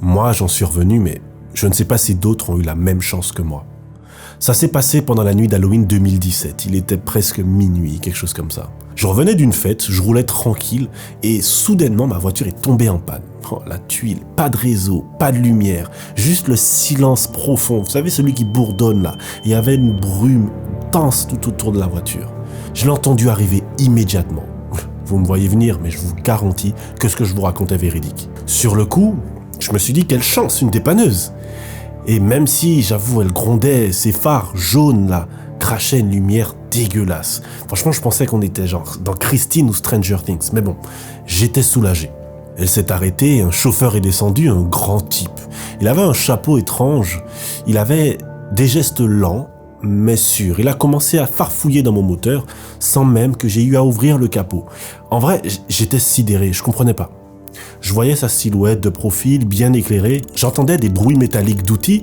Moi, j'en suis revenu, mais je ne sais pas si d'autres ont eu la même chance que moi. Ça s'est passé pendant la nuit d'Halloween 2017. Il était presque minuit, quelque chose comme ça. Je revenais d'une fête, je roulais tranquille et soudainement ma voiture est tombée en panne. Oh, la tuile, pas de réseau, pas de lumière, juste le silence profond. Vous savez, celui qui bourdonne là. Il y avait une brume dense tout autour de la voiture. Je l'ai entendu arriver immédiatement. Vous me voyez venir, mais je vous garantis que ce que je vous raconte est véridique. Sur le coup, je me suis dit quelle chance, une dépanneuse. Et même si, j'avoue, elle grondait, ses phares jaunes là, crachaient une lumière dégueulasse. Franchement, je pensais qu'on était genre dans Christine ou Stranger Things. Mais bon, j'étais soulagé. Elle s'est arrêtée et un chauffeur est descendu, un grand type. Il avait un chapeau étrange. Il avait des gestes lents, mais sûrs. Il a commencé à farfouiller dans mon moteur sans même que j'ai eu à ouvrir le capot. En vrai, j'étais sidéré, je comprenais pas. Je voyais sa silhouette de profil bien éclairée. J'entendais des bruits métalliques d'outils,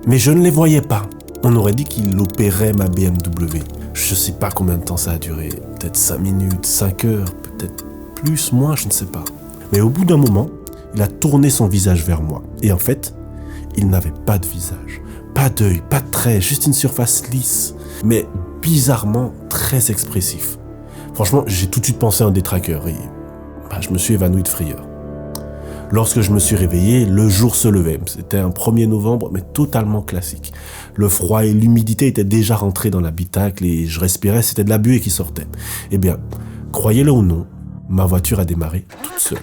mais je ne les voyais pas. On aurait dit qu'il opérait ma BMW. Je sais pas combien de temps ça a duré. Peut-être 5 minutes, 5 heures, peut-être plus, moins, je ne sais pas. Mais au bout d'un moment, il a tourné son visage vers moi. Et en fait, il n'avait pas de visage. Pas d'œil, pas de traits, juste une surface lisse. Mais bizarrement très expressif. Franchement, j'ai tout de suite pensé à un détraqueur et je me suis évanoui de frayeur. Lorsque je me suis réveillé, le jour se levait. C'était un 1er novembre, mais totalement classique. Le froid et l'humidité étaient déjà rentrés dans l'habitacle et je respirais, c'était de la buée qui sortait. Eh bien, croyez-le ou non, ma voiture a démarré toute seule.